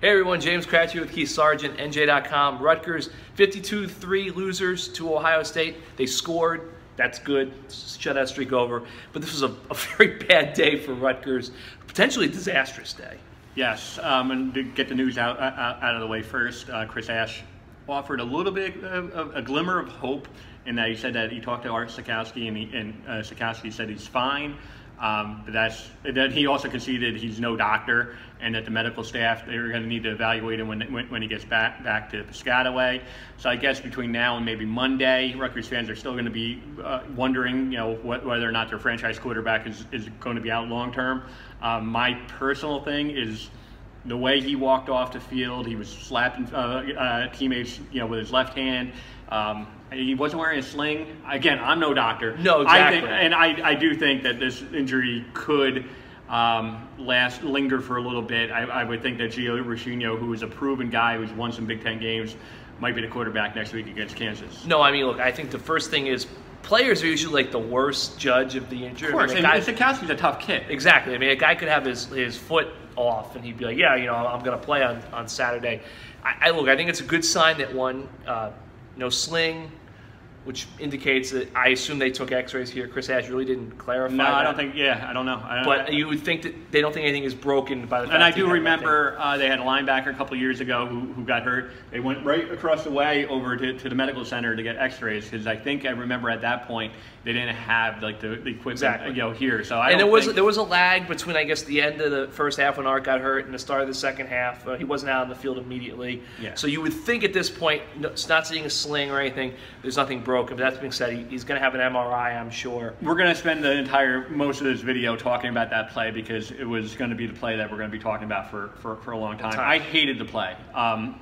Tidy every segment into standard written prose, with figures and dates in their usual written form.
Hey everyone, James Kratch here with Sargeant, NJ.com. Rutgers, 52-3 losers to Ohio State. They scored. That's good. Shut that streak over. But this was a very bad day for Rutgers. Potentially a disastrous day. Yes, and to get the news out of the way first, Chris Ash offered a little bit of a glimmer of hope in that he said that he talked to Artur Sitkowski and Sitkowski said he's fine. But that he also conceded he's no doctor, and that the medical staff, they're going to need to evaluate him when he gets back to Piscataway. So I guess between now and maybe Monday, Rutgers fans are still going to be wondering, whether or not their franchise quarterback is going to be out long term. My personal thing is the way he walked off the field. He was slapping teammates, with his left hand. He wasn't wearing a sling. Again, I'm no doctor. No, exactly. I do think that this injury could linger for a little bit. I would think that Gio Ruscino, who is a proven guy who's won some Big Ten games, might be the quarterback next week against Kansas. No, I mean, look, I think the first thing is players are usually like the worst judge of the injury. Of course, and Sitkowski's a tough kid. Exactly. I mean, a guy could have his foot off, and he'd be like, yeah, I'm going to play on Saturday. I think it's a good sign that no sling, which indicates that I assume they took x-rays here. Chris Ash really didn't clarify. No, I don't think, I don't know. But you would think that they don't think anything is broken by the fact. And I do remember they had a linebacker a couple years ago who got hurt. They went right across the way over to the medical center to get x-rays, because I remember at that point they didn't have like the equipment here. So there was a lag between, I guess, the end of the first half when Art got hurt and the start of the second half. He wasn't out on the field immediately. Yeah. So you would think at this point, it's not seeing a sling or anything, there's nothing broken. But that being said, he's going to have an MRI, I'm sure. We're going to spend most of this video talking about that play, because it was going to be the play that we're going to be talking about for a long time. I hated the play.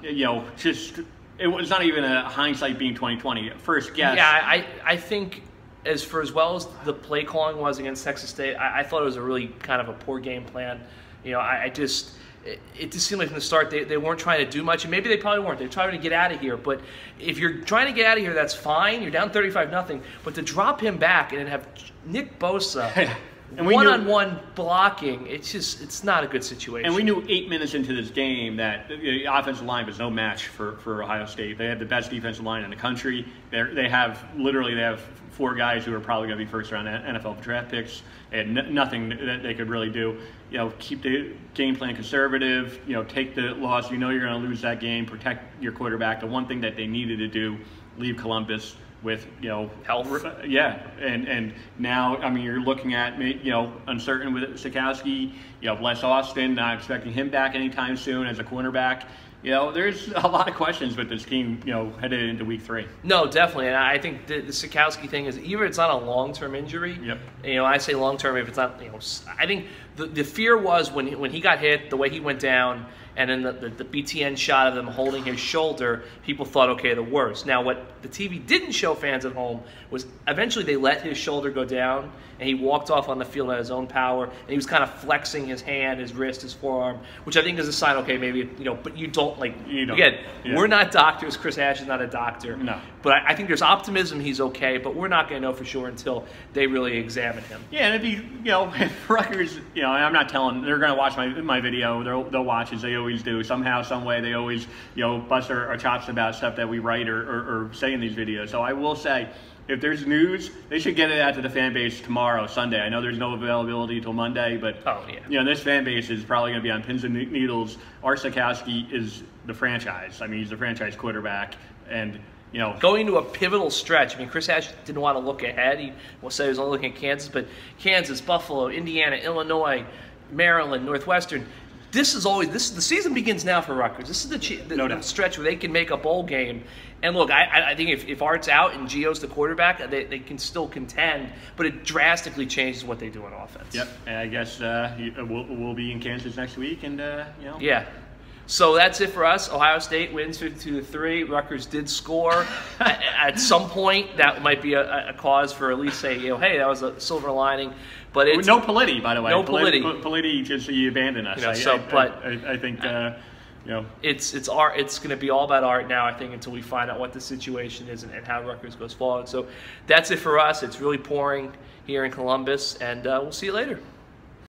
It was not even a hindsight being 2020. First guess. Yeah, I think as well as the play calling was against Texas State, I thought it was a really kind of a poor game plan. It just seemed like from the start they weren't trying to do much, and maybe they probably weren't. They're trying to get out of here. But if you're trying to get out of here, that's fine. You're down 35-0. But to drop him back and then have Nick Bosa one-on-one blocking, it's not a good situation. And we knew 8 minutes into this game that the offensive line was no match for Ohio State. They have the best defensive line in the country. They have 4 guys who are probably going to be first-round NFL draft picks. They had nothing that they could really do. Keep the game plan conservative. Take the loss. You're going to lose that game. Protect your quarterback. The one thing that they needed to do, leave Columbus with health. Yeah, and now you're looking at uncertain with Sitkowski. Les Austin, not expecting him back anytime soon as a cornerback. There's a lot of questions with this team, headed into week 3. No, definitely. And I think the Sitkowski thing is, either it's not a long-term injury. Yep. I say long-term if it's not, I think the fear was when he got hit, the way he went down, and then the BTN shot of them holding his shoulder, people thought, okay, the worst. Now, what the TV didn't show fans at home was eventually they let his shoulder go down, and he walked off on the field at his own power, and he was kind of flexing his hand, his wrist, his forearm, which I think is a sign, okay, maybe, but you don't, again, we're not doctors. Chris Ash is not a doctor. No. But I think there's optimism he's okay, but we're not going to know for sure until they really examine him. Yeah, and it'd be, Rutgers, I'm not telling, they're going to watch my video, they'll watch as they always do. Somehow, some way, they always, bust our chops about stuff that we write or say in these videos. So I will say, if there's news, they should get it out to the fan base tomorrow, Sunday. I know there's no availability until Monday, but this fan base is probably going to be on pins and needles. Artur Sitkowski is the franchise. He's the franchise quarterback, and going to a pivotal stretch. Chris Ash didn't want to look ahead. He will say he was only looking at Kansas, but Kansas, Buffalo, Indiana, Illinois, Maryland, Northwestern. The season begins now for Rutgers. This is the stretch where they can make a bowl game. And look, I think if Art's out and Gio's the quarterback, they can still contend, but it drastically changes what they do on offense. Yep, and I guess we'll be in Kansas next week, and Yeah. So that's it for us. Ohio State wins 52-3. Rutgers did score. At some point, that might be a cause for at least say, hey, that was a silver lining. But it's no Politi, by the way. No Politi. Politi just abandoned us. I think it's art. It's going to be all about art now, I think, until we find out what the situation is and how Rutgers goes forward. So that's it for us. It's really pouring here in Columbus, and we'll see you later.